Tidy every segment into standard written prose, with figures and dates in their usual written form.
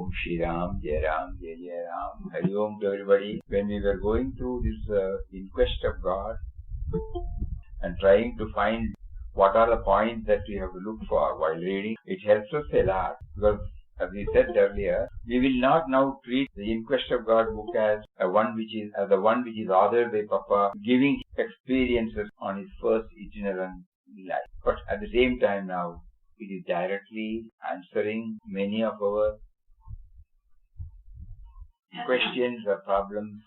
Om Shri Ram, Jai Ram, Jai Jai Ram. Hari Om to everybody. When we were going through this in quest of God and trying to find what are the points that we have to look for while reading, it helps us a lot because, as we said earlier, we will not now treat the In Quest of God book as the one which is authored by Papa, giving experiences on his first itinerant life. But at the same time now, it is directly answering many of our questions or problems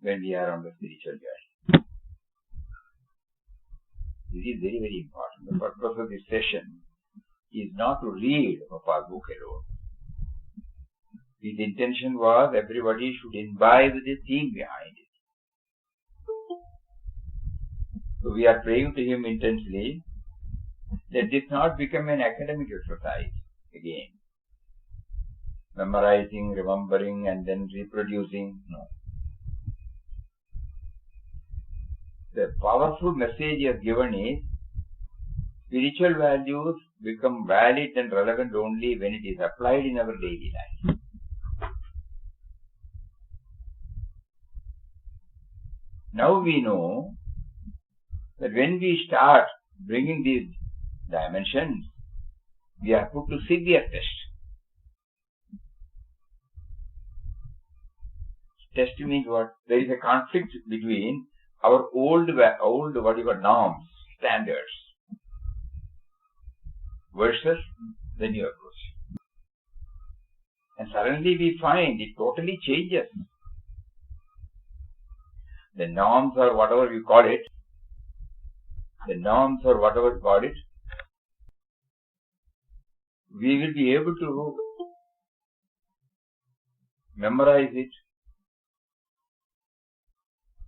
when we are on the spiritual journey. This is very, very important. The purpose of this session is not to read Papa's book alone. His intention was everybody should imbibe the theme behind it. So we are praying to him intensely. Let this not become an academic exercise again. Memorizing, remembering and then reproducing. No. The powerful message he has given is spiritual values become valid and relevant only when it is applied in our daily life. Now we know that when we start bringing these dimensions, we are put to severe test. Test means what? There is a conflict between our old norms, standards, versus the new approach. And suddenly we find it totally changes. The norms or whatever you call it, we will be able to memorize it.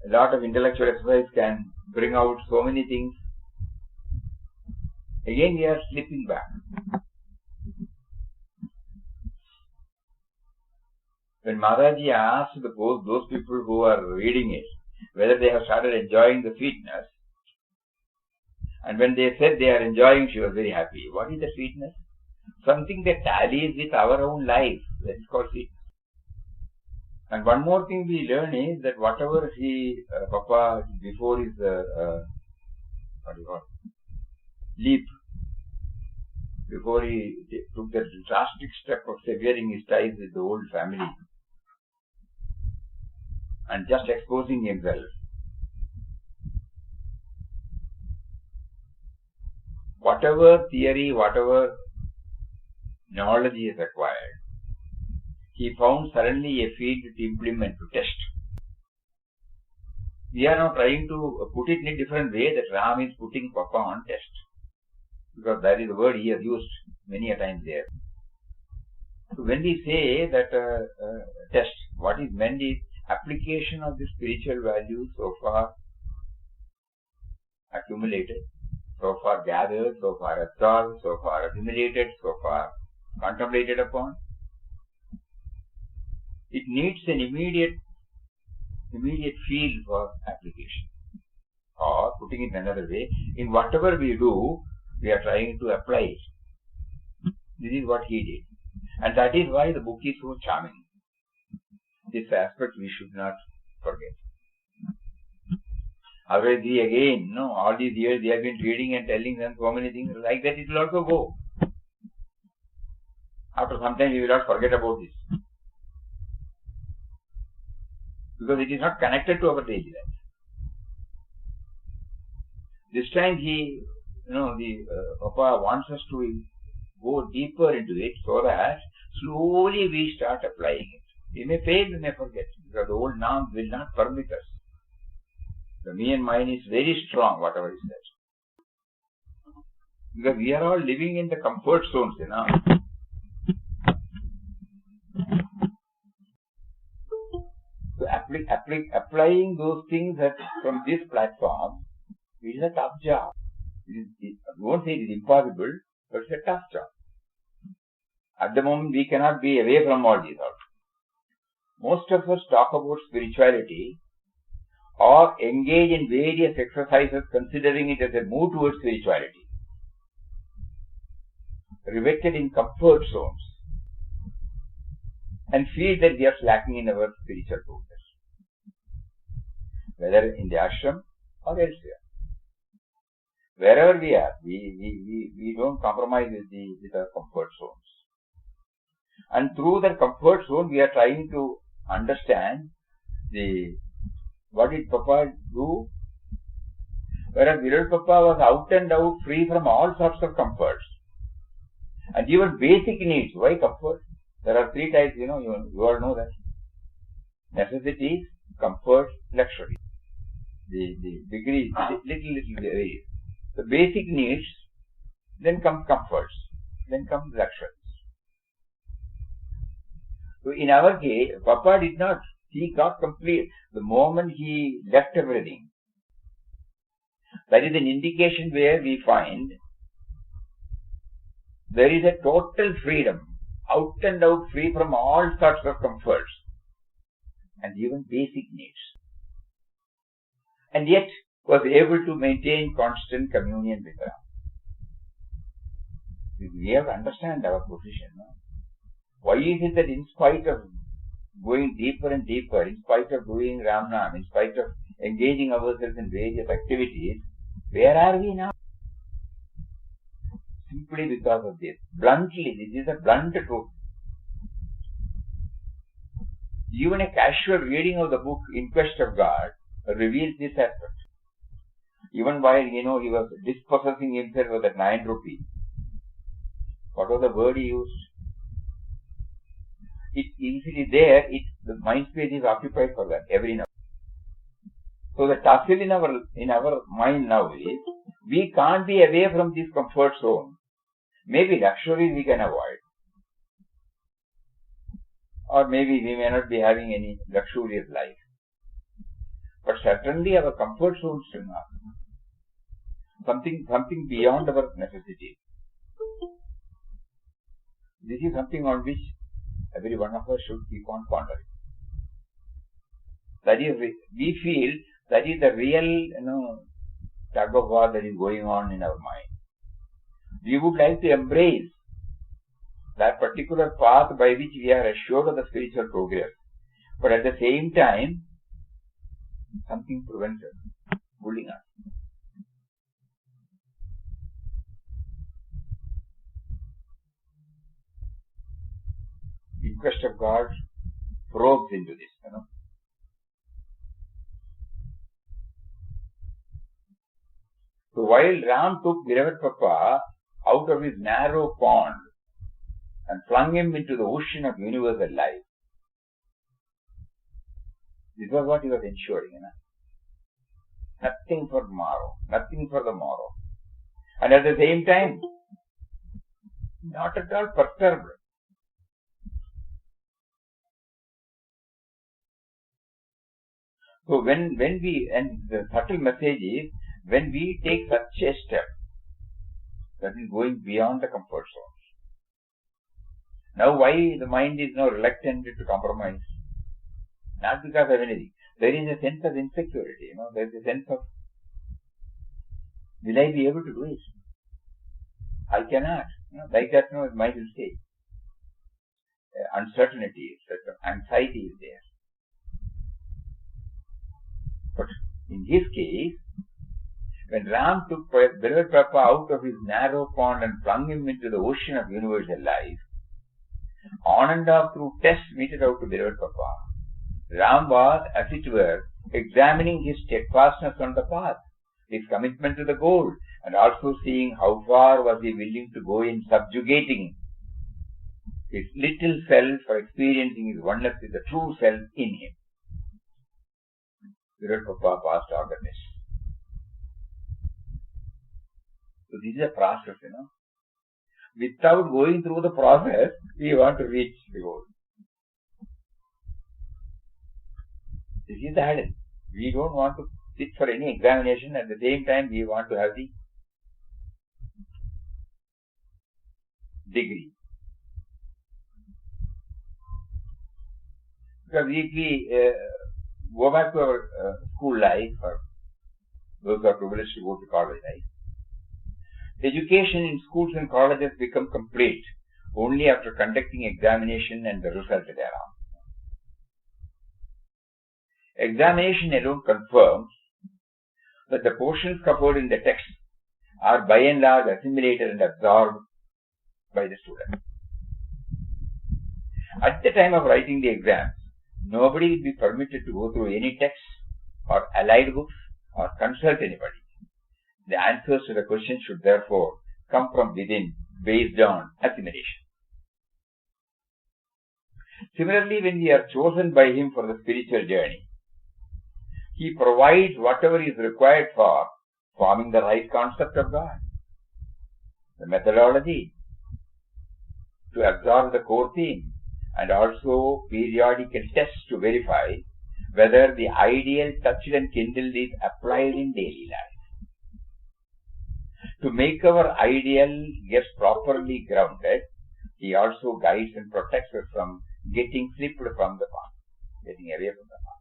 A lot of intellectual exercise can bring out so many things. Again we are slipping back. When Maharaji asked those people who are reading it whether they have started enjoying the sweetness, and when they said they are enjoying, she was very happy. What is the sweetness? Something that tallies with our own life. That is called sweetness. And one more thing we learn is that whatever Papa, before his, leap, before he took the drastic step of severing his ties with the old family and just exposing himself, whatever theory, whatever knowledge he has acquired, he found suddenly a field to implement, to test. We are now trying to put it in a different way, that Ram is putting Papa on test. Because that is the word he has used many a time there. So when we say that test, what is meant is application of the spiritual values so far accumulated, so far gathered, so far absorbed, so far assimilated, so far contemplated upon. It needs an immediate field for application. Or putting it another way, in whatever we do, we are trying to apply it. This is what he did. And that is why the book is so charming. This aspect we should not forget. Otherwise all these years they have been reading and telling them so many things, like that it will also go. After some time we will not forget about this. Because it is not connected to our daily life. This time Papa wants us to go deeper into it so that slowly we start applying it. We may fail, we may forget, because the old norms will not permit us. The me and mine is very strong, whatever is that. Because we are all living in the comfort zones, So applying those things from this platform is a tough job. I won't say it is impossible, but it's a tough job. At the moment, we cannot be away from all these also. Most of us talk about spirituality or engage in various exercises considering it as a move towards spirituality. riveted in comfort zones and feel that we are slacking in our spiritual progress, whether in the ashram or elsewhere. Wherever we are, we don't compromise with our comfort zones. And through that comfort zone, we are trying to understand what did Papa do? Whereas Viral Papa was out and out free from all sorts of comforts. And even basic needs. Why comfort? There are three types, you all know that. Necessities, comfort, luxury. The degree, little varies. The basic needs, then come comforts, then come luxuries. So in our case, Papa did not, he got complete the moment he left everything. That is an indication where we find there is a total freedom, out and out free from all sorts of comforts and even basic needs. And yet was able to maintain constant communion with Ram. We have to understand our position. No? Why is it that in spite of going deeper and deeper, in spite of doing Ram Nam, in spite of engaging ourselves in various activities, where are we now? Simply because of this. Bluntly, this is a blunt truth. Even a casual reading of the book In Quest of God reveals this aspect. Even while, he was dispossessing himself of that 9 rupee. What was the word he used? It easily there, the mind space is occupied for that every now. So the tussle in our mind now is, we can't be away from this comfort zone. Maybe luxuries we can avoid. Or maybe we may not be having any luxurious life. But certainly our comfort zones should not. Something beyond our necessity. This is something on which every one of us should keep on pondering. That is, we feel that is the real, tug of war that is going on in our mind. We would like to embrace that particular path by which we are assured of the spiritual progress. But at the same time, something prevents us, pulling us. In Quest of God probes into this, So while Ram took Virat Papa out of his narrow pond and flung him into the ocean of universal life, this was what he was ensuring. Nothing for tomorrow, nothing for the morrow. And at the same time, not at all perturbed. So when we, and the subtle message is, when we take such a step, that is going beyond the comfort zones. Now why the mind is now reluctant to compromise? Not because of anything. There is a sense of insecurity, there is a sense of, will I be able to do it? I cannot. Like that, the mind will say. Uncertainty, anxiety is there. But in his case, when Ram took Virat Papa out of his narrow pond and flung him into the ocean of universal life, on and off through tests meted out to Virat Papa, Ram was, as it were, examining his steadfastness on the path, his commitment to the goal, and also seeing how far was he willing to go in subjugating his little self for experiencing his oneness with the true self in him. Virat Papa passed all the tests. So this is a process, Without going through the process, we want to reach the goal. This is the hurdle. We don't want to sit for any examination. At the same time, we want to have the degree. Because if we go back to our school life, or those who are privileged to go to college life, Education in schools and colleges become complete only after conducting examination and the result thereof. Examination alone confirms that the portions covered in the text are by and large assimilated and absorbed by the student. At the time of writing the exams, nobody will be permitted to go through any text or allied books or consult anybody. The answers to the questions should therefore come from within based on assimilation. Similarly, when we are chosen by Him for the spiritual journey, He provides whatever is required for forming the right concept of God. The methodology to absorb the core theme and also periodical tests to verify whether the ideal touched and kindled is applied in daily life. To make our ideal gets properly grounded, He also guides and protects us from getting slipped from the path, getting away from the path.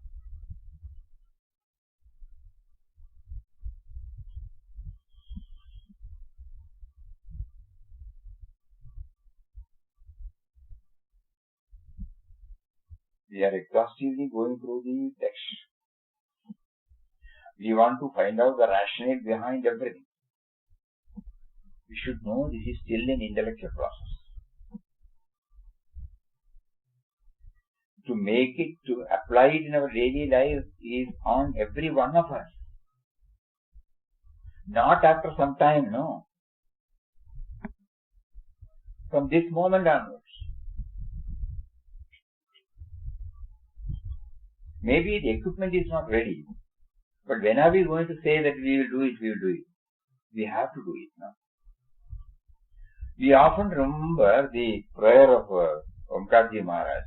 We are exhaustively going through the text. We want to find out the rationale behind everything. We should know this is still an intellectual process. To make it, to apply it in our daily life is on every one of us. Not after some time, no. From this moment onwards. Maybe the equipment is not ready. But when are we going to say that we will do it, we will do it? We have to do it now. We often remember the prayer of Omkarji Maharaj.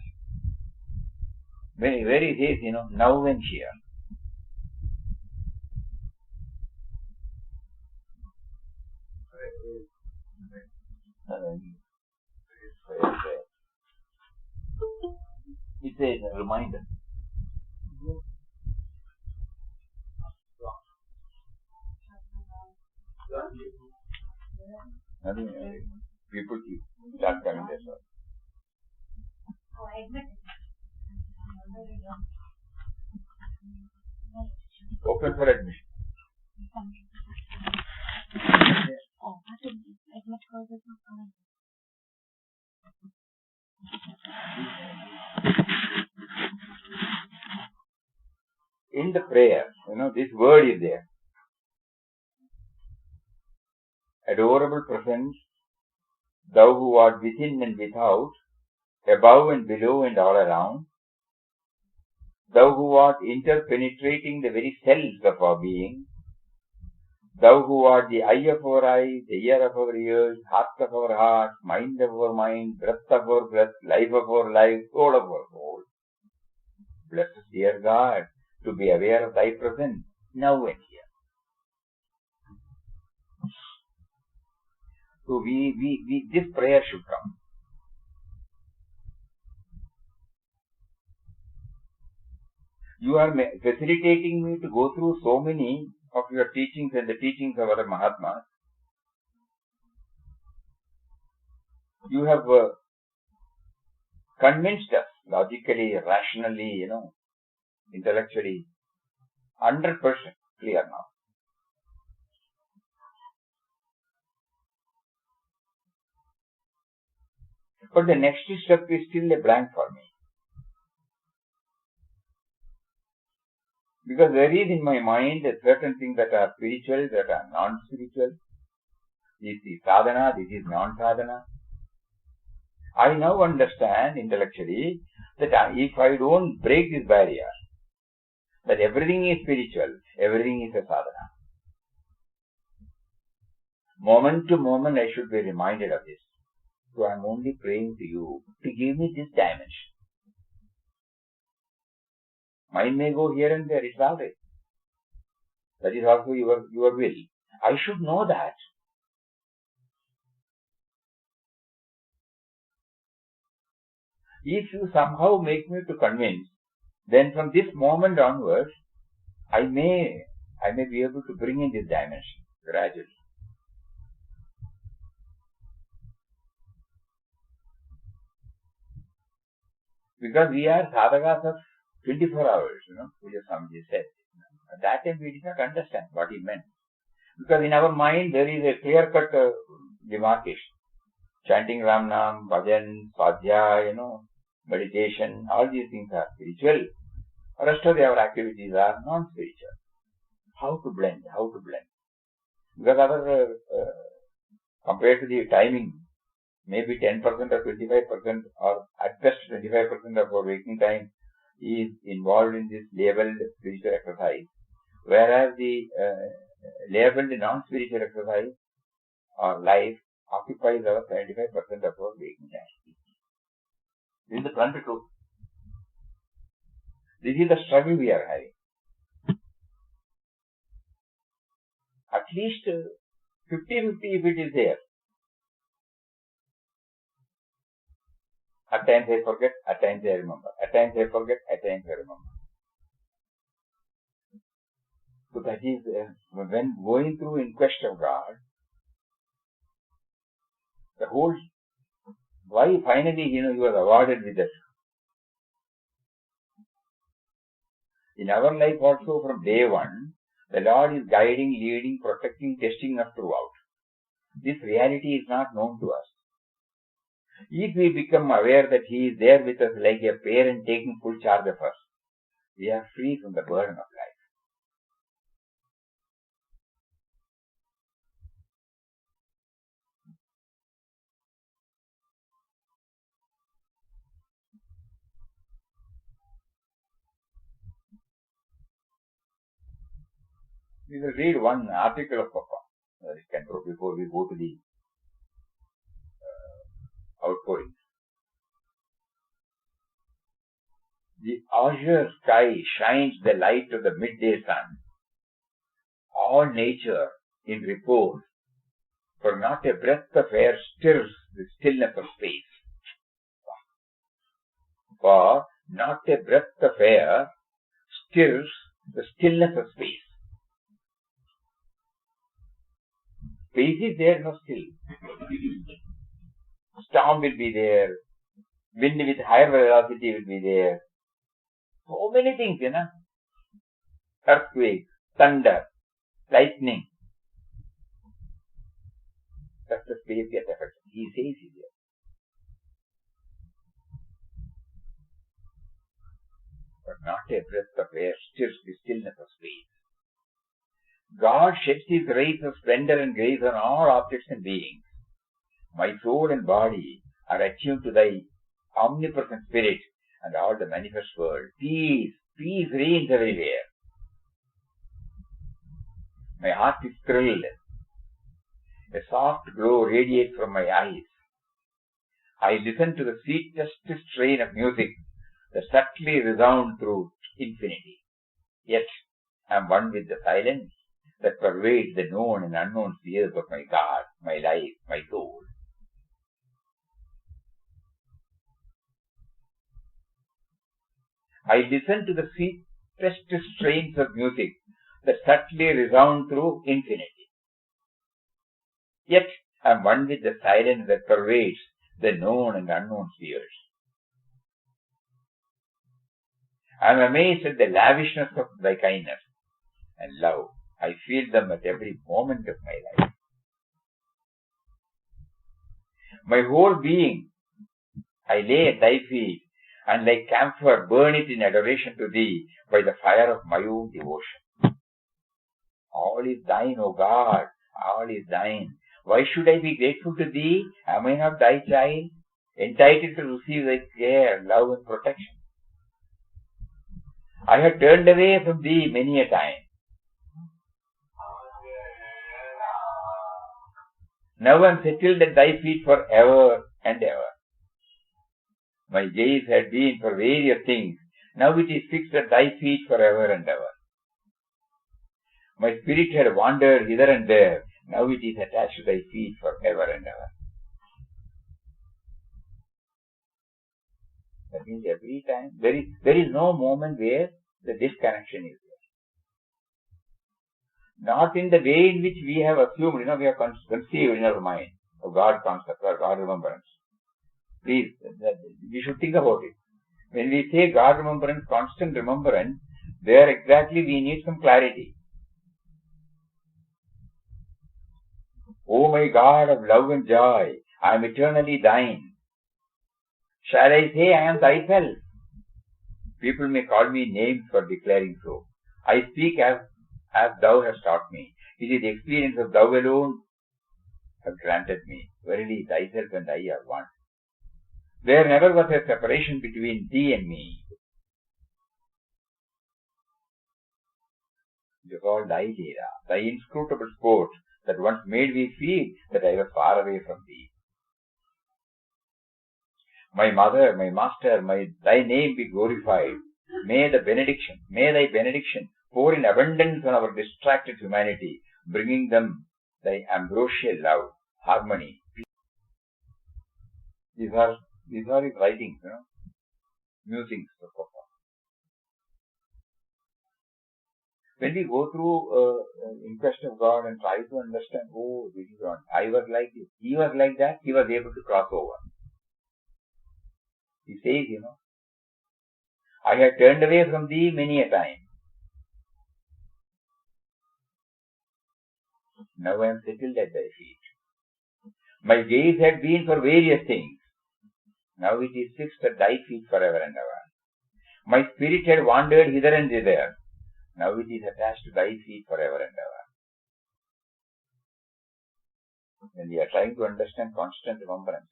Where he says, now and here. It's a reminder. People start coming there. Open for admission. In the prayer, this word is there. Adorable presence, thou who art within and without, above and below and all around, thou who art interpenetrating the very cells of our being, thou who art the eye of our eyes, the ear of our ears, heart of our heart, mind of our mind, breath of our breath, life of our life, soul of our soul. Bless us, dear God, to be aware of thy presence now and here. So this prayer should come. You are facilitating me to go through so many of your teachings and the teachings of other Mahatmas. You have convinced us logically, rationally, intellectually, 100% clear now. But the next step is still a blank for me. Because there is in my mind a certain things that are spiritual, that are non-spiritual. This is sadhana, this is non-sadhana. I now understand intellectually that if I don't break this barrier, that everything is spiritual, everything is a sadhana. Moment to moment I should be reminded of this. So I am only praying to you to give me this dimension. Mine may go here and there, it's all right. That is also your will. I should know that. If you somehow make me to convince, then from this moment onwards, I may be able to bring in this dimension gradually. Because we are sadhakas of 24 hours, Puja Swamiji said. At that time we did not understand what he meant. Because in our mind there is a clear-cut demarcation. Chanting Ram Nam, bhajan, swadhyaya, meditation, all these things are spiritual. The rest of our activities are non-spiritual. How to blend? Because our, compared to the timing, maybe 10% or 25% or at best 25% of our waking time is involved in this labeled spiritual exercise. Whereas the labeled non-spiritual exercise or life occupies our 75% of our waking time. This is the blunt truth. This is the struggle we are having. At least 50-50 if it is there. At times I forget, at times I remember. At times I forget, at times I remember. So that is when going through in quest of God, the whole, why finally, he was awarded with that. In our life also from day one, the Lord is guiding, leading, protecting, testing us throughout. This reality is not known to us. If we become aware that He is there with us like a parent taking full charge of us, we are free from the burden of life. We will read one article of Papa before we go to the outpouring. The azure sky shines the light of the midday sun. All nature in repose, for not a breath of air stirs the stillness of space. For not a breath of air stirs the stillness of space. Space is there, no still. Storm will be there. Wind with higher velocity will be there. So many things, Earthquake, thunder, lightning. That's the space gets affected. He says it here. But not a breath of air stirs the stillness of space. God sheds His rays of splendor and grace on all objects and beings. My soul and body are attuned to Thy omnipresent Spirit and all the manifest world. Peace reigns everywhere. My heart is thrilled. A soft glow radiates from my eyes. I listen to the sweetest strain of music that subtly resounds through infinity. Yet I am one with the silence that pervades the known and unknown spheres of my God, my life, my soul. I listen to the sweetest strains of music that subtly resound through infinity. Yet I am one with the silence that pervades the known and unknown spheres. I am amazed at the lavishness of Thy kindness and love. I feel them at every moment of my life. My whole being I lay at Thy feet, and like camphor burn it in adoration to Thee by the fire of my own devotion. All is Thine, O God, all is Thine. Why should I be grateful to Thee? Am I not Thy child, entitled to receive Thy care, love and protection? I have turned away from Thee many a time. Now I am settled at Thy feet for ever and ever. My gaze had been for various things. Now it is fixed at Thy feet for ever and ever. My spirit had wandered hither and there. Now it is attached to Thy feet for ever and ever. That means every time, there is no moment where the disconnection is there. Not in the way in which we have assumed, we have conceived in our mind of God concept or God remembrance. Please, we should think about it. When we say God remembrance, constant remembrance, there exactly we need some clarity. O my God of love and joy, I am eternally thine. Shall I say I am thyself? People may call me names for declaring so. I speak as thou hast taught me. It is the experience of thou alone have granted me. Verily, thyself and I are one. There never was a separation between thee and me. It is all thy Leela, thy inscrutable sport that once made me feel that I was far away from thee. My mother, my master, thy name be glorified. May thy benediction pour in abundance on our distracted humanity, bringing them thy ambrosial love, harmony, peace. These are his writings, musings of Papa. When we go through In Quest of God and try to understand, oh, this is God. I was like this, he was like that, he was able to cross over. He says, I had turned away from thee many a time. Now I am settled at thy feet. My gaze had been for various things. Now it is fixed at thy feet forever and ever. My spirit had wandered hither and thither. Now it is attached to thy feet forever and ever. When we are trying to understand constant remembrance,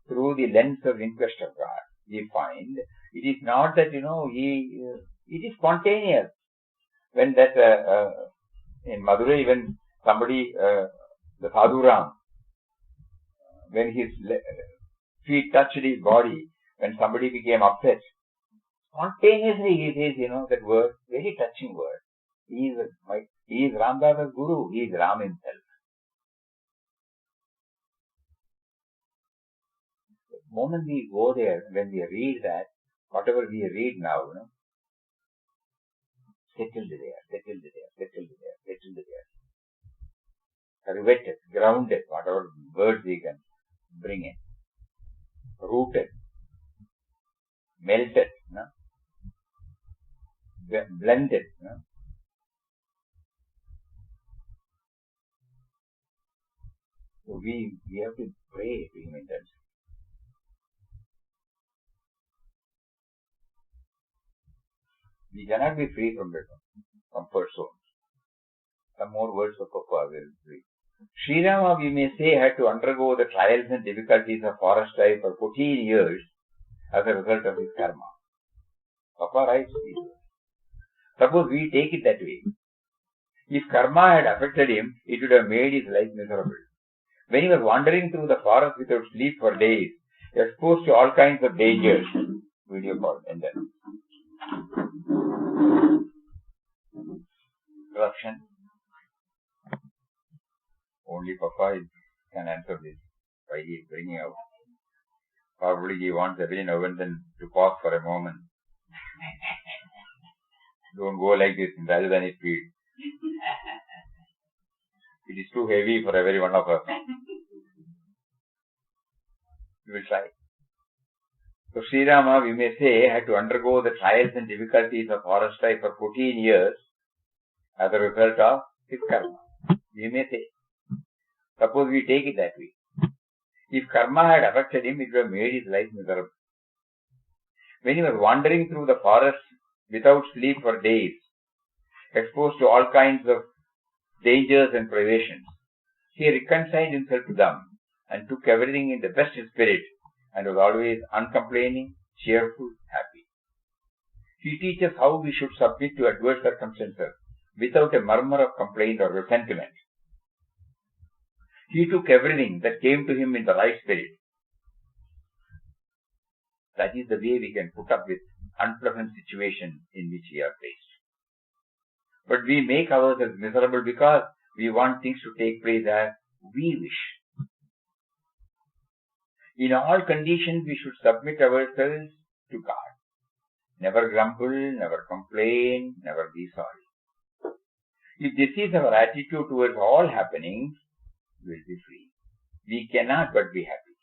through the lens of In Quest of God, we find it is not that, it is spontaneous. When that, in Madurai, when somebody, the Sadhuram, when his feet touched his body, when somebody became upset, spontaneously he says, that word, very touching word. He is Ramdas's Guru, he is Ram himself. The moment we go there, when we read that, whatever we read now, settled there, riveted, grounded, whatever words we can bring in, rooted, melted, blended. So we have to pray to him intensely. We cannot be free from the comfort zone. Some more words of Papa will read. Sri Rama, we may say, had to undergo the trials and difficulties of forest life for 14 years as a result of his karma. Papa writes these. Suppose we take it that way. If karma had affected him, it would have made his life miserable. When he was wandering through the forest without sleep for days, exposed to all kinds of dangers, video call, and then corruption. Only Papa can answer this. Why he is bringing out. Probably he wants every now and then to pause for a moment. Don't go like this in Rajdhani speed. It is too heavy for every one of us. We will try. So Sri Rama, we may say, had to undergo the trials and difficulties of forest life for 14 years as a result of his karma. We may say. Suppose we take it that way. If karma had affected him, it would have made his life miserable. When he was wandering through the forest without sleep for days, exposed to all kinds of dangers and privations, he reconciled himself to them and took everything in the best spirit and was always uncomplaining, cheerful, happy. He teaches how we should submit to adverse circumstances without a murmur of complaint or resentment. He took everything that came to him in the right spirit. That is the way we can put up with unpleasant situations in which we are placed. But we make ourselves miserable because we want things to take place as we wish. In all conditions, we should submit ourselves to God. Never grumble, never complain, never be sorry. If this is our attitude towards all happenings, we will be free. We cannot but be happy.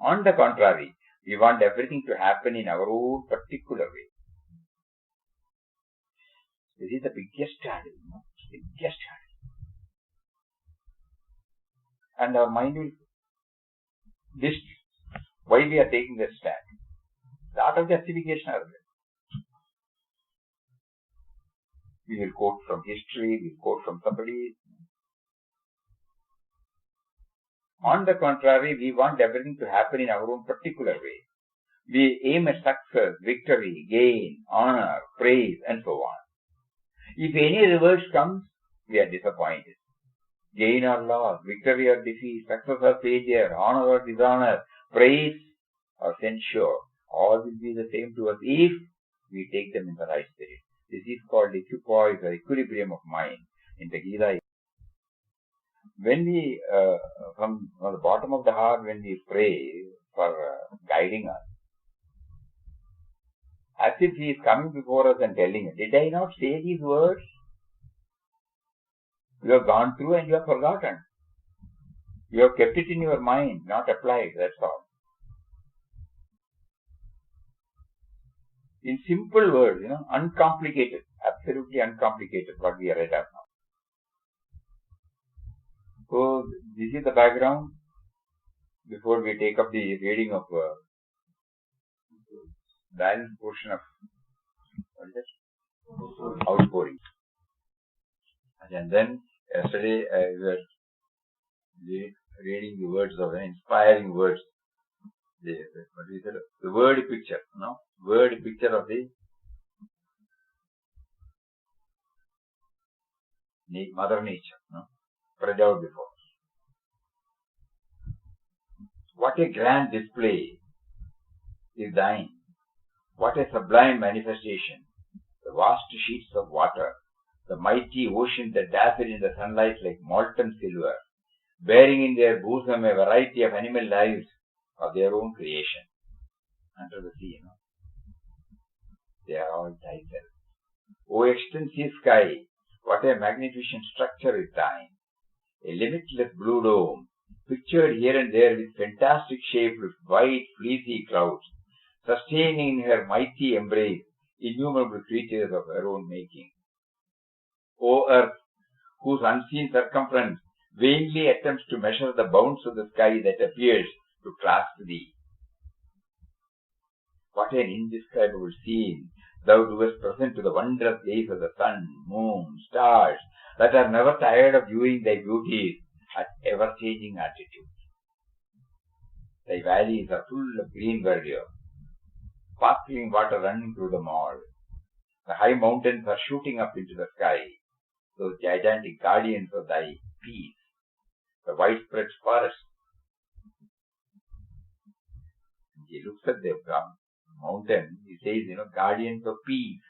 On the contrary, we want everything to happen in our own particular way. This is the biggest hurdle, biggest hurdle. And our mind will list why we are taking this stand. Lot of justification are there. We will quote from history, we will quote from somebody. On the contrary, we want everything to happen in our own particular way. We aim at success, victory, gain, honor, praise, and so on. If any reverse comes, we are disappointed. Gain or loss, victory or defeat, success or failure, honor or dishonor, praise or censure, all will be the same to us if we take them in the right spirit. This is called equipoise or equilibrium of mind in the Gita. When we, from the bottom of the heart, when we pray for guiding us, as if he is coming before us and telling us, did I not say these words? You have gone through and you have forgotten. You have kept it in your mind, not applied, that's all. In simple words, uncomplicated, absolutely uncomplicated, what we are read of now. So, this is the background before we take up the reading of balance portion of outpouring. And then yesterday we were reading the words of inspiring words. The word picture, word picture of the Mother Nature, spread out before us. What a grand display is thine. What a sublime manifestation. The vast sheets of water, the mighty ocean that dazzle in the sunlight like molten silver, bearing in their bosom a variety of animal lives of their own creation. Under the sea, they are all thyself. O extensive sky, what a magnificent structure is thine. A limitless blue dome, pictured here and there with fantastic shaped white fleecy clouds, sustaining in her mighty embrace innumerable creatures of her own making. O earth, whose unseen circumference vainly attempts to measure the bounds of the sky that appears to clasp thee. What an indescribable scene thou doest present to the wondrous gaze of the sun, moon, stars, that are never tired of viewing thy beauties at ever-changing altitudes. Thy valleys are full of green verdure, sparkling water running through them all. The high mountains are shooting up into the sky, those gigantic guardians of thy peace. The widespread forest. He looks at the mountain, he says, guardians of peace.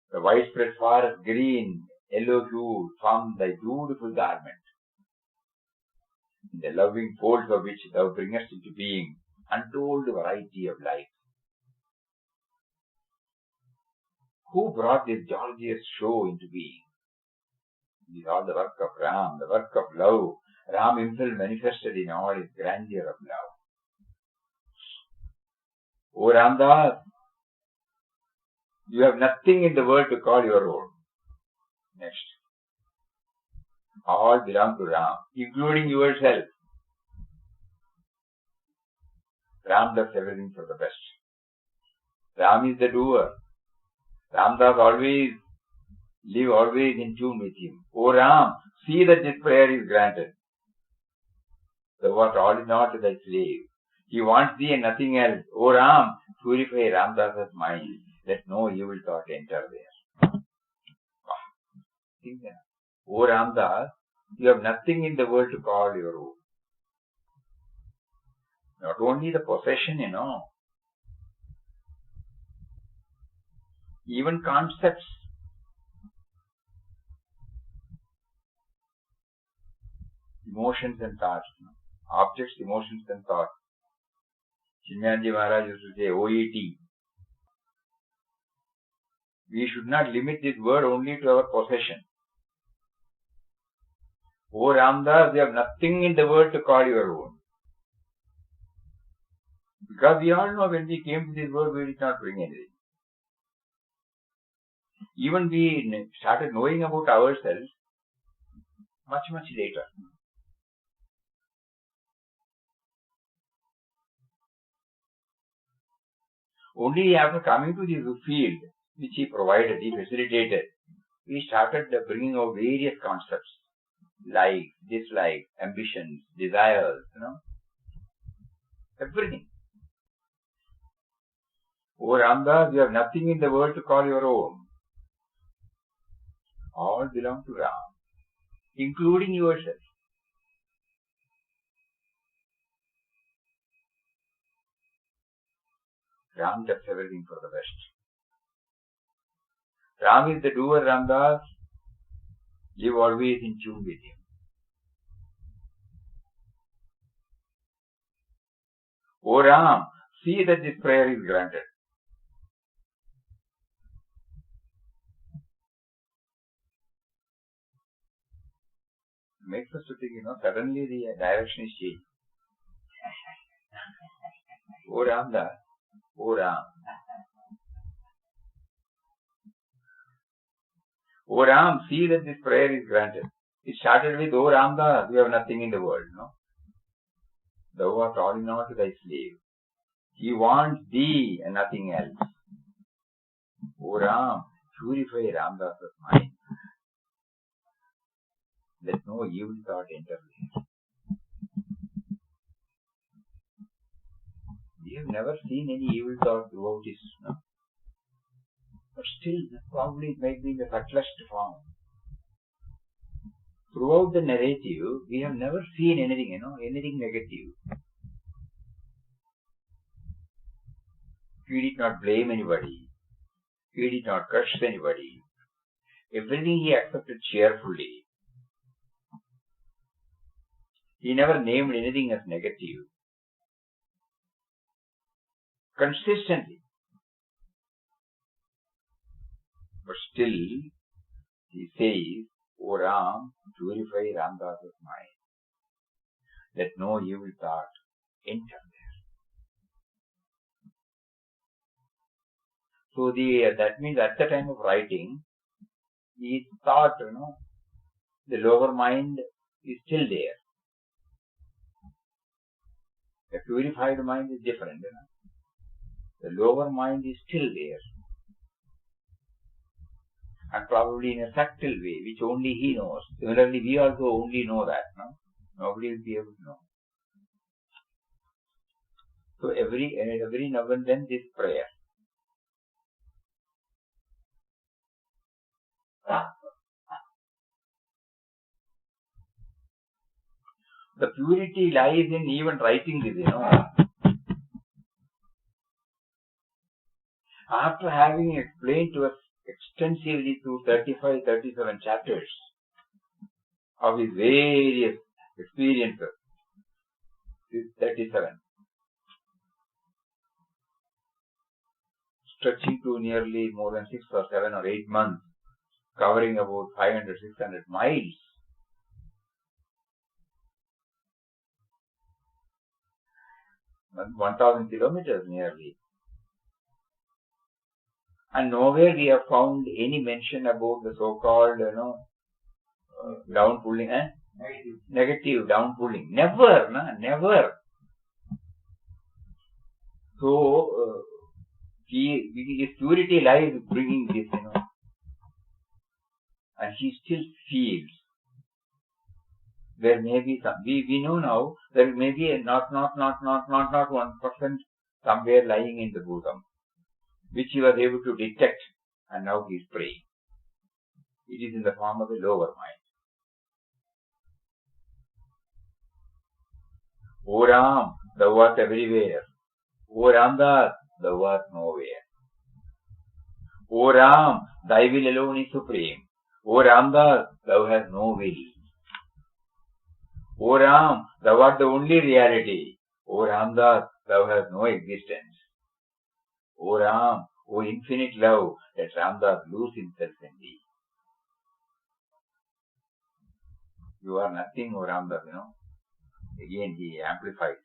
The widespread forest, green, yellow hue, form thy beautiful garment, in the loving folds of which thou bringest into being untold variety of life. Who brought this gorgeous show into being? It is all the work of Ram, the work of love. Ram himself manifested in all his grandeur of love. O Ramdas, you have nothing in the world to call your own. Next. All belong to Ram, including yourself. Ram does everything for the best. Ram is the doer. Ramdas live always in tune with him. O Ram, see that this prayer is granted. Thou art all in all to thy slave. He wants thee and nothing else. O Ram, purify Ramdas's mind. Let no evil thought enter there. Think that. O Ramdas, you have nothing in the world to call your own. Not only the possession, even concepts. Emotions and thoughts. Objects, emotions and thoughts. Chinmayanji Maharaj used to say OET. We should not limit this word only to our possession. O Ramdas, you have nothing in the world to call your own. Because we all know when we came to this world, we did not bring anything. Even we started knowing about ourselves much, much later. Only after coming to this field, which he provided, he facilitated, we started bringing out various concepts, like, dislike, ambitions, desires, everything. O Ramdas, you have nothing in the world to call your own. All belong to Ram, including yourself. Ram does everything for the best. Ram is the doer, Ramdas. Live always in tune with him. O Ram, see that this prayer is granted. Makes us to think, suddenly the direction is changed. O Ramdas, O Ram. O Ram, see that this prayer is granted. It started with, O Ramdas, you have nothing in the world, Thou art all in all to thy slave. He wants thee and nothing else. O Ram, purify Ramdas's mind. Let no evil thought enter there. We have never seen any evil thought throughout this, but still, probably it might be in the subtlest form. Throughout the narrative, we have never seen anything, anything negative. He did not blame anybody. He did not curse anybody. Everything he accepted cheerfully. He never named anything as negative. Consistently. But still, he says, O Ram, purify Ramdas's mind. Let no evil thought enter there. So that means at the time of writing, he thought, the lower mind is still there. The purified mind is different. The lower mind is still there. And probably in a subtle way, which only he knows. Similarly, we also only know that. Nobody will be able to know. So every now and then this prayer. The purity lies in even writing this, After having explained to us extensively through 35, 37 chapters of his various experiences, 37, stretching to nearly more than 6 or 7 or 8 months, covering about 500, 600 miles. And 1,000 kilometers nearly. And nowhere we have found any mention about the so-called, down-pulling, negative down-pulling. Never, never. So, his purity lies bringing this, and he still feels. There may be some, we know now, there may be not 1% somewhere lying in the Bhutam, which he was able to detect, and now he is praying. It is in the form of the lower mind. O Ram, thou art everywhere. O Ramdas, thou art nowhere. O Ram, thy will alone is supreme. O Ramdas, thou hast no will. O Ram, thou art the only reality. O Ramdas, thou hast no existence. O Ram, O infinite love, let Ramdas lose himself in thee. You are nothing, O Ramdas, Again he amplifies.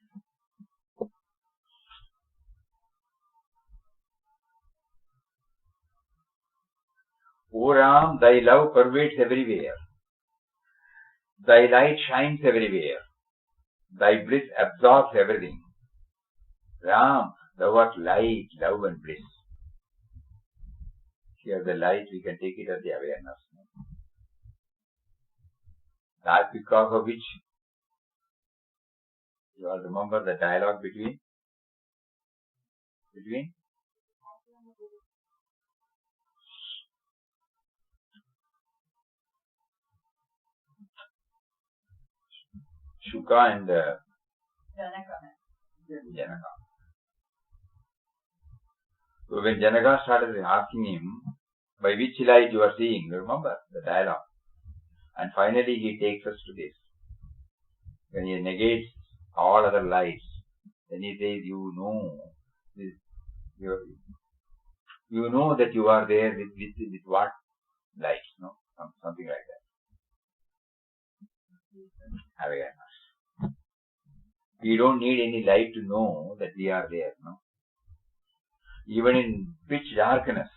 O Ram, thy love pervades everywhere. Thy light shines everywhere. Thy bliss absorbs everything. Ram, thou art light, love and bliss. Here the light, we can take it as the awareness. That because of which, you all remember the dialogue between Shuka and Janaka. So when Janaka started asking him, by which light you are seeing, you remember the dialogue. And finally he takes us to this. When he negates all other lights, then he says, you know that you are there with what lights, something like that. Awareness. We don't need any light to know that we are there, Even in pitch darkness,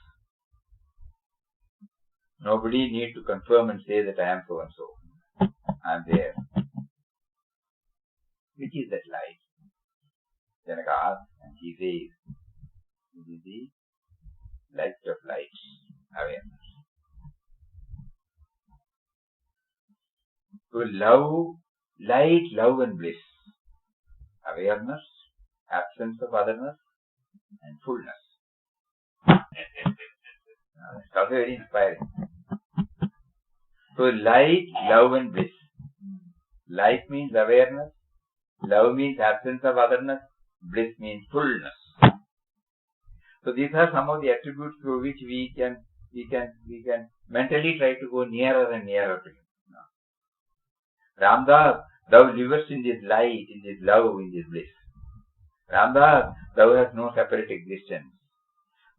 nobody need to confirm and say that I am so and so. I am there. Which is that light? Janaka asks, and he says, it is the light of lights, awareness. So love, light, love and bliss. Awareness, absence of otherness, and fullness. It's also very inspiring. So light, love and bliss. Light means awareness, love means absence of otherness, bliss means fullness. So these are some of the attributes through which we can mentally try to go nearer and nearer to him. Ramdas, thou livest in this light, in this love, in this bliss. Ramdas, thou hast no separate existence.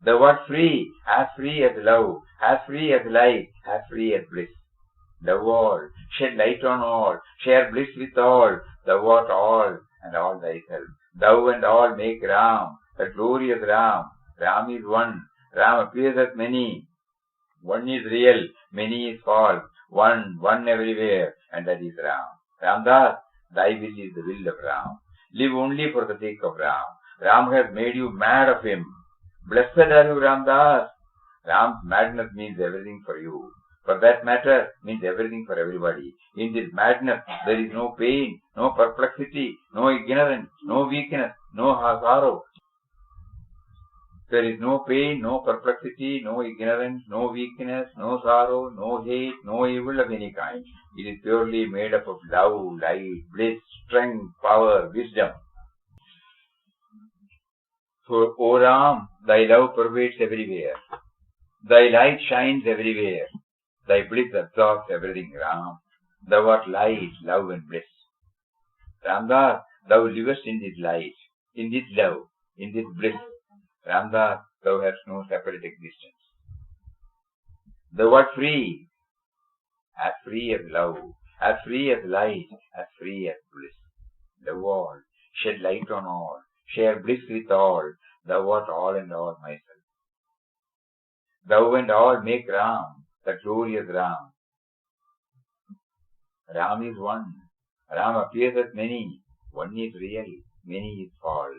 Thou art free as love, as free as light, as free as bliss. Love all, shed light on all, share bliss with all. Thou art all and all thyself. Thou and all make Ram, the glorious Ram. Ram is one. Ram appears as many. One is real, many is false. One everywhere, and that is Ram. Ramdas, thy will is the will of Ram. Live only for the sake of Ram. Ram has made you mad of him. Blessed are you, Ramdas. Ram's madness means everything for you. For that matter, means everything for everybody. In this madness, there is no pain, no perplexity, no ignorance, no weakness, no sorrow. There is no pain, no perplexity, no ignorance, no weakness, no sorrow, no hate, no evil of any kind. It is purely made up of love, light, bliss, strength, power, wisdom. So, O Ram, thy love pervades everywhere. Thy light shines everywhere. Thy bliss absorbs everything, Ram. Thou art light, love and bliss. Ramdas, thou livest in this light, in this love, in this bliss. Ramdas, thou hast no separate existence. Thou art free as love, as free as light, as free as bliss. Love all, shed light on all, share bliss with all. Thou art all and all myself. Thou and all make Ram, the glorious Ram. Ram is one. Ram appears as many. One is real, many is false.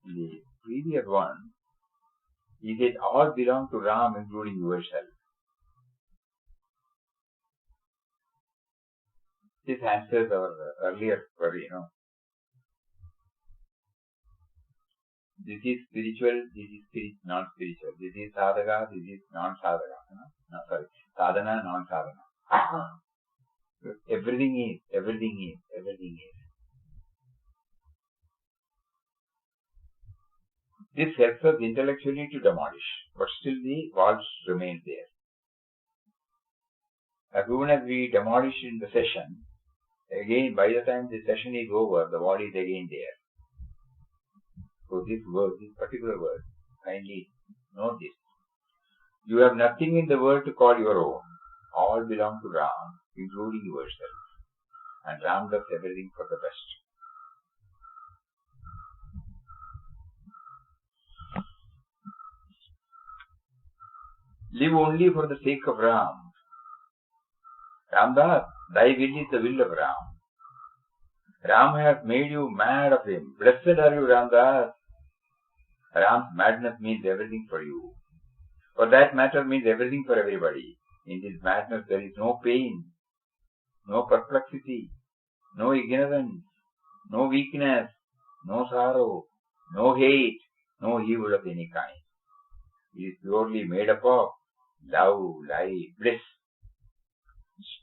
The previous one, he said all belong to Ram, including yourself. This answers our earlier query, This is spiritual, this is non-spiritual. This is sadhaka, this is non-sadhaka. Sadhana, non-sadhana. Everything is. This helps us intellectually to demolish, but still the walls remain there. As soon as we demolish in the session, again by the time the session is over, the wall is again there. So this particular word, kindly note this. You have nothing in the world to call your own. All belong to Ram, including yourself. And Ram does everything for the best. Live only for the sake of Ram. Ramdas, thy will is the will of Ram. Ram has made you mad of him. Blessed are you, Ramdas. Ram's madness means everything for you. For that matter means everything for everybody. In this madness there is no pain, no perplexity, no ignorance, no weakness, no sorrow, no hate, no evil of any kind. It is purely made up of love, light, bliss,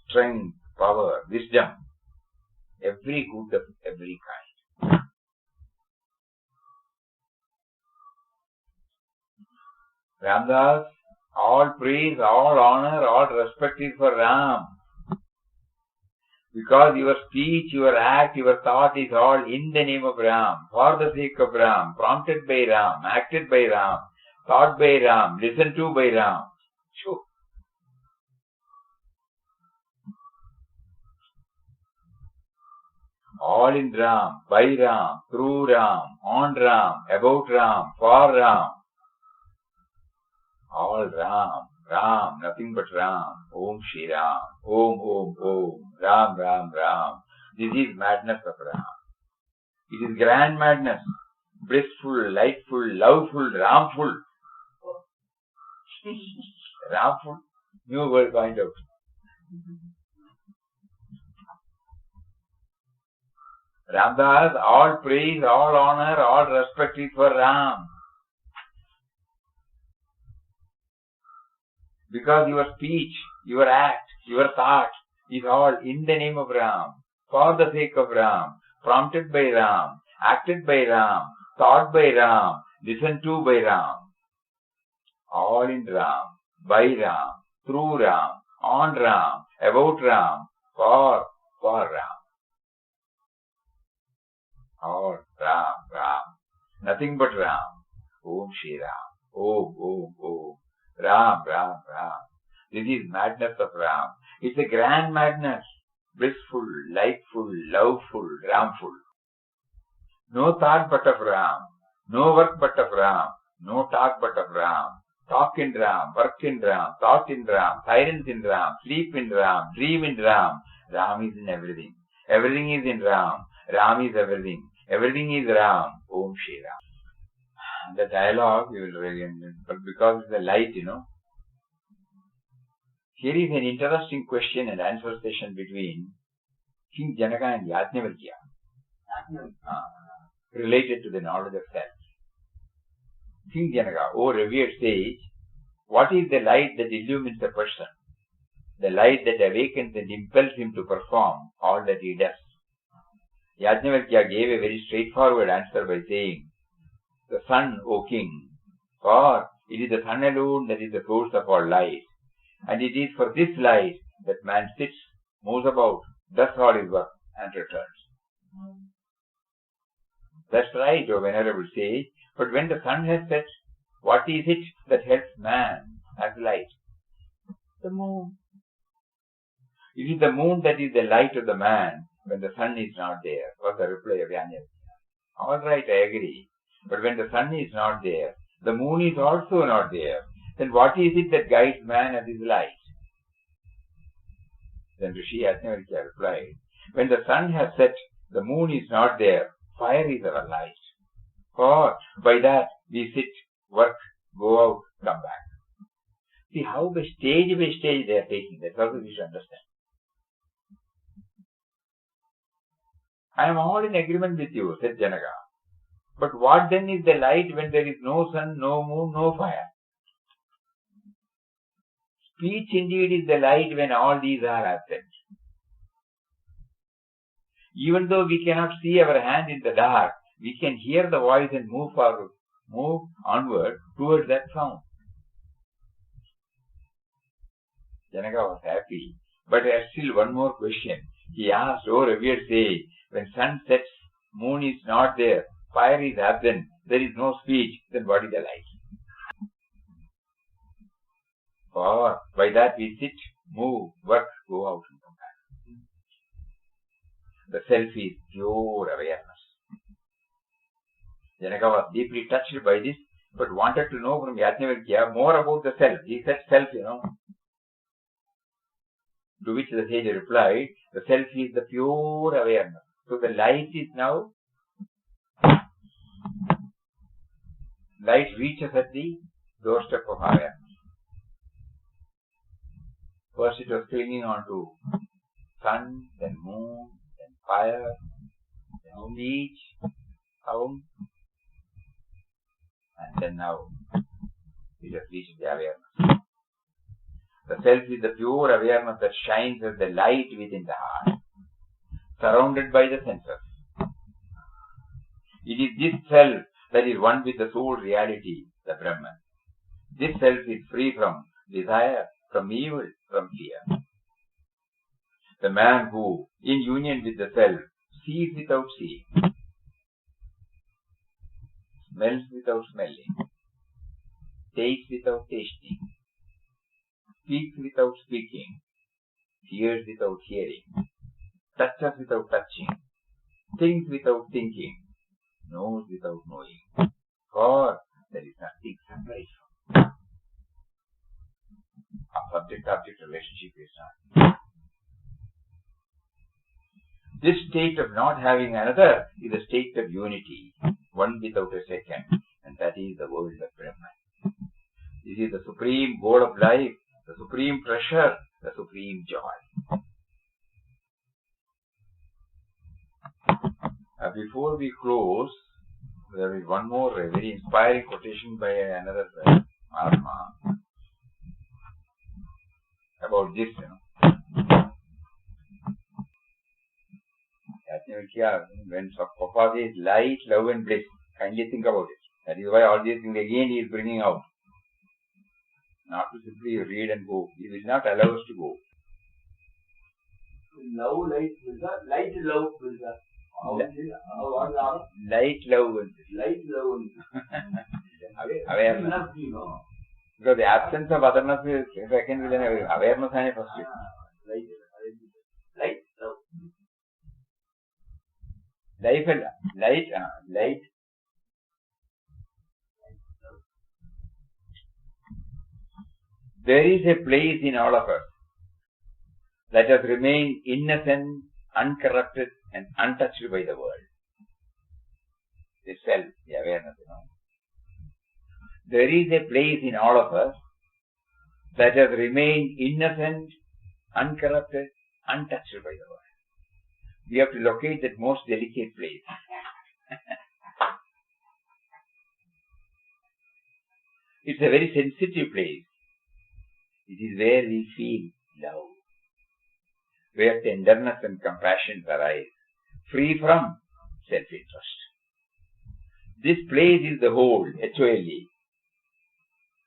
strength, power, wisdom, every good of every kind. Ramdas, all praise, all honor, all respect is for Ram. Because your speech, your act, your thought is all in the name of Ram, for the sake of Ram, prompted by Ram, acted by Ram, thought by Ram, listened to by Ram. Sure. All in Ram, by Ram, through Ram, on Ram, about Ram, for Ram. All Ram, Ram, nothing but Ram. Om Shri Ram, Om Om Om, Ram Ram Ram. This is madness of Ram. It is grand madness, blissful, lightful, loveful, Ramful. Ramful, new word find out. Ramdas, all praise, all honor, all respect is for Ram. Because your speech, your act, your thought is all in the name of Ram, for the sake of Ram, prompted by Ram, acted by Ram, thought by Ram, listened to by Ram. All in Ram, by Ram, through Ram, on Ram, about Ram, for Ram. All Ram, Ram, nothing but Ram. Om Shri Ram, Om Om Om. Ram, Ram, Ram. This is madness of Ram. It's a grand madness. Blissful, lightful, loveful, Ramful. No thought but of Ram. No work but of Ram. No talk but of Ram. Talk in Ram, work in Ram, thought in Ram, silence in Ram, sleep in Ram, dream in Ram. Ram is in everything. Everything is in Ram. Ram is everything. Everything is Ram. Om Shri Ram. The dialogue, you will read, but because of the light, here is an interesting question and answer session between King Janaka and Yajnavalkya, related to the knowledge of self. King Janaka, O revered sage, what is the light that illumines a person? The light that awakens and impels him to perform all that he does. Yajnavalkya gave a very straightforward answer by saying, the sun, O king, for it is the sun alone that is the source of all light, and it is for this light that man sits, moves about, does all his work, and returns. That's right, O venerable sage, but when the sun has set, what is it that helps man as light? The moon. It is the moon that is the light of the man when the sun is not there, was the reply of Yajnavalkya. All right, I agree. But when the sun is not there, the moon is also not there, then what is it that guides man as his light? Then Rishi Yajnavalkya replied, when the sun has set, the moon is not there, fire is our light. For by that we sit, work, go out, come back. See how by stage they are taking. That's also we should understand. I am all in agreement with you, said Janaka. But what then is the light when there is no sun, no moon, no fire? Speech indeed is the light when all these are absent. Even though we cannot see our hand in the dark, we can hear the voice and move forward, move onward towards that sound. Janaka was happy, but there is still one more question. He asked, O revered sage, when sun sets, moon is not there, fire is absent, there is no speech, then what is the light? Or by that we sit, move, work, go out and come back. The self is pure awareness. Janaka was deeply touched by this, but wanted to know from Yajnavalkya more about the self. He said self, To which the sage replied, the self is the pure awareness. So the light is now, light reaches at the doorstep of awareness. First it was clinging on to sun, then moon, then fire, then beach, sound, and then now it has reached the awareness. The self is the pure awareness that shines as the light within the heart, surrounded by the senses. It is this self that is one with the soul reality, the Brahman. This self is free from desire, from evil, from fear. The man who, in union with the self, sees without seeing, smells without smelling, tastes without tasting, speaks without speaking, hears without hearing, touches without touching, thinks without thinking, knows without knowing. For there is nothing separate from it. A subject-object relationship is not. This state of not having another is a state of unity, one without a second, and that is the world of Brahman. This is the supreme goal of life, the supreme treasure, the supreme joy. Before we close, there is one more very inspiring quotation by another Mahatma about this, When Papa says light, love and bliss, kindly think about it. That is why all these things again he is bringing out. Not to simply read and go. He will not allow us to go. Love, light, love, light, love and light, love and awareness. Because the absence of otherness is second, awareness is first. Light, love. Light. There is a place in all of us that has remained innocent, uncorrupted, and untouched by the world. The self, the awareness, There is a place in all of us that has remained innocent, uncorrupted, untouched by the world. We have to locate that most delicate place. It's a very sensitive place. It is where we feel love, where tenderness and compassion arise, free from self-interest. This place is the whole, H-O-L-E.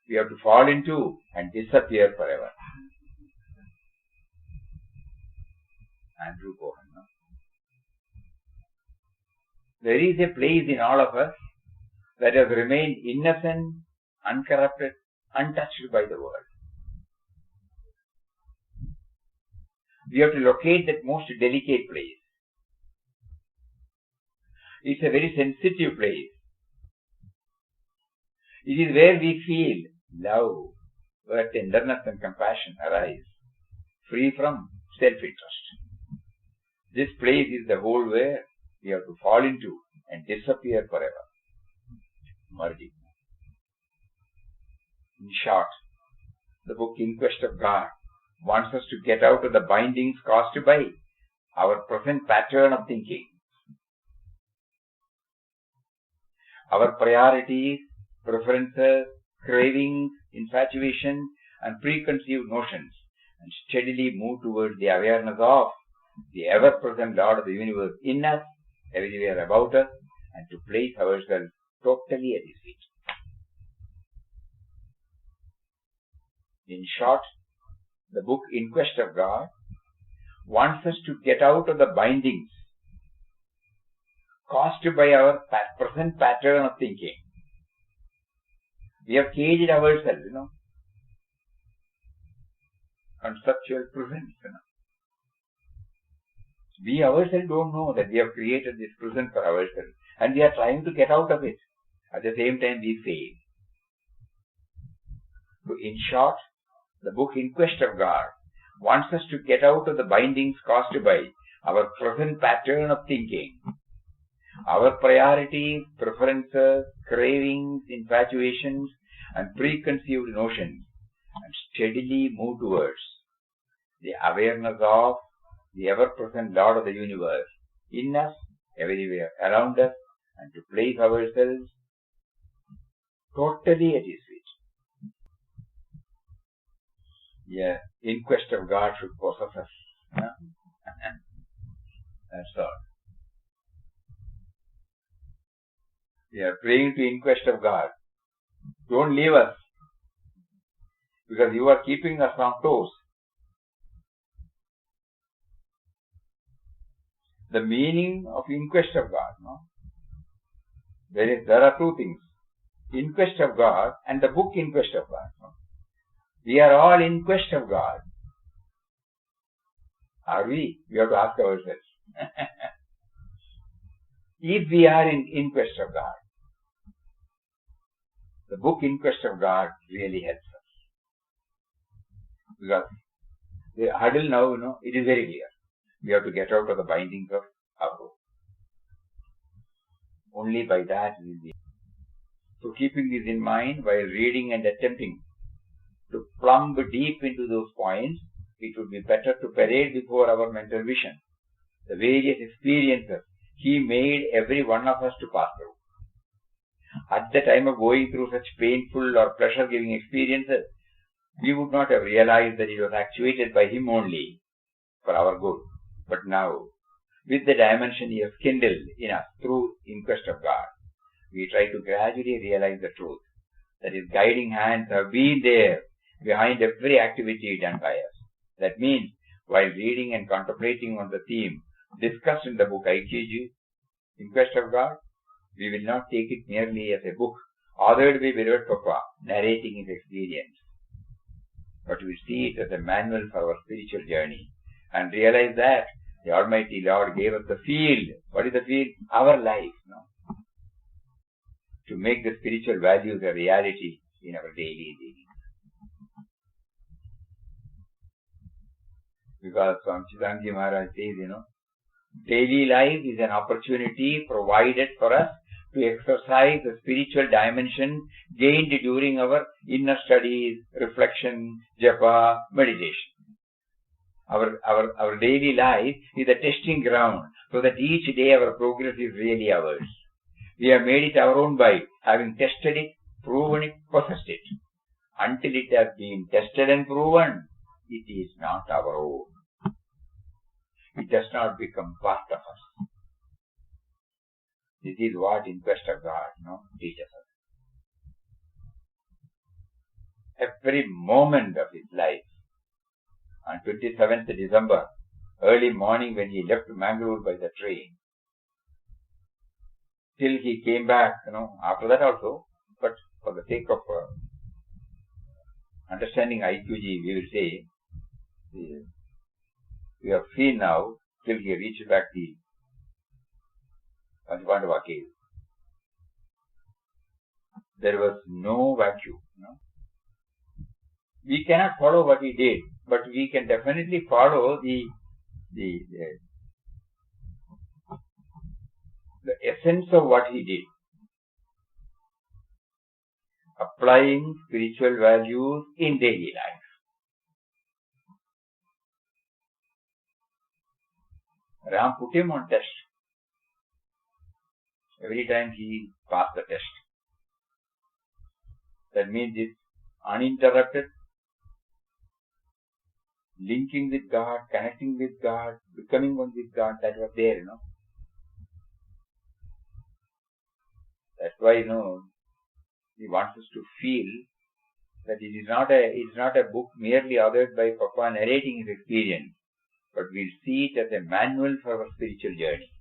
We have to fall into and disappear forever. Andrew Cohen. There is a place in all of us that has remained innocent, uncorrupted, untouched by the world. We have to locate that most delicate place. It's a very sensitive place. It is where we feel love, where tenderness and compassion arise, free from self-interest. This place is the whole where we have to fall into and disappear forever. Merging. In short, the book In Quest of God wants us to get out of the bindings caused by our present pattern of thinking. Our priorities, preferences, cravings, infatuation, and preconceived notions, and steadily move towards the awareness of the ever-present Lord of the universe in us, everywhere about us, and to place ourselves totally at His feet. In short, the book In Quest of God wants us to get out of the bindings caused by our present pattern of thinking. We have caged ourselves, conceptual presence. We ourselves don't know that we have created this prison for ourselves and we are trying to get out of it. At the same time, we fail. So in short, the book In Quest of God wants us to get out of the bindings caused by our present pattern of thinking, our priorities, preferences, cravings, infatuations, and preconceived notions, and steadily move towards the awareness of the ever-present Lord of the universe in us, everywhere around us, and to place ourselves totally at His feet. Yeah, In Quest of God should possess us. That's all. We are praying to In Quest of God. Don't leave us, because you are keeping us on toes. The meaning of In Quest of God, no? There are two things. In Quest of God and the book In Quest of God. No? We are all in quest of God. Are we? We have to ask ourselves. If we are in quest of God, the book In Quest of God really helps us. Because the hurdle now, it is very clear. We have to get out of the bindings of our own. Only by that we will be. So keeping this in mind while reading and attempting to plumb deep into those points, it would be better to parade before our mental vision the various experiences He made every one of us to pass through. At the time of going through such painful or pleasure-giving experiences, we would not have realized that it was actuated by Him only for our good. But now, with the dimension He has kindled in us through In Quest of God, we try to gradually realize the truth, that His guiding hands have been there behind every activity done by us. That means, while reading and contemplating on the theme discussed in the book IQG, In Quest of God, we will not take it merely as a book authored by Beloved Papa narrating his experience, but we see it as a manual for our spiritual journey and realize that the Almighty Lord gave us the field. What is the field? Our life, to make the spiritual values a reality in our daily dealings. Because Swami Chidananda Maharaj says, daily life is an opportunity provided for us to exercise the spiritual dimension gained during our inner studies, reflection, japa, meditation. Our daily life is a testing ground so that each day our progress is really ours. We have made it our own by having tested it, proven it, possessed it. Until it has been tested and proven, it is not our own. It does not become part of us. This is what In Quest of God teaches us. Every moment of his life, on 27th December, early morning when he left Mangalore by the train, till he came back, after that also, but for the sake of understanding IQG, we will say, we have seen now till he reached back the Panchapandava cave. There was no vacuum. We cannot follow what he did, but we can definitely follow the essence of what he did. Applying spiritual values in daily life. Ram put him on test. Every time he passed the test. That means this uninterrupted linking with God, connecting with God, becoming one with God, that was there, That's why, he wants us to feel that it is not a book merely authored by Papa narrating his experience, but we'll see it as a manual for our spiritual journey.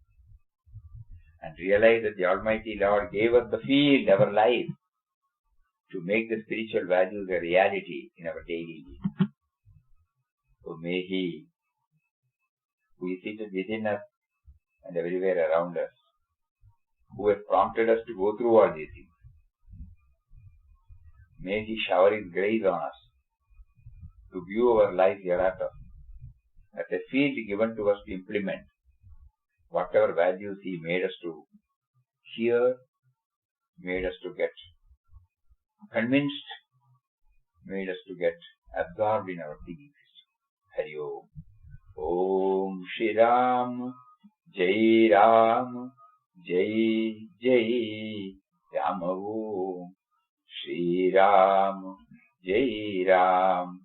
And realize that the Almighty Lord gave us the field, our life, to make the spiritual values a reality in our daily life. So may He, who is seated within us and everywhere around us, who has prompted us to go through all these things, may He shower His grace on us to view our life hereafter as a field given to us to implement whatever values He made us to hear, made us to get convinced, made us to get absorbed in our thinking system. Hari Om. Om Shri Ram, Jai Ram, Jai Jai Ram. Om Shri Ram, Jai Ram,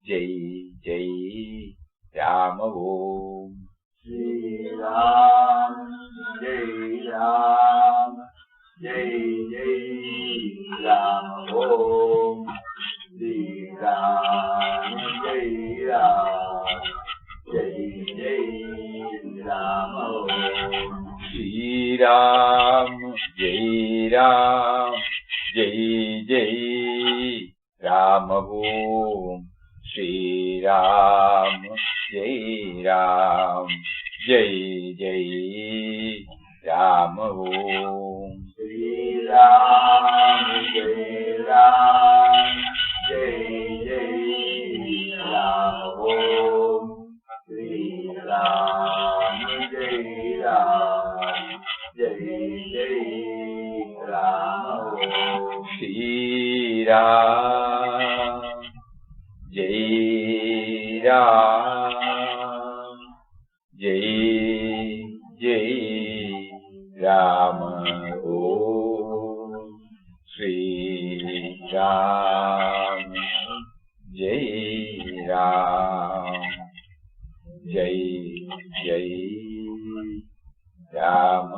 Jai Jai Ram. Om Shri Ram, Jai Ram, Jai Jai Ram. Om Shri Ram, Jai Ram, Jai Jai Ram. Om Shri Ram, Jai Ram, Jai Jai Ram. Om Shri Ram, Jai Ram, Jai Jai Ram. Om Shri Ram, Jai Ram, Jai Jai Ram. Om Shri Ram, Jai Ram, Jai Jai Ram. Om Shri Ram, Jai Ram, Jai Jai Ram. Om Shri Ram, Jai Ram, Jai Jai Ram.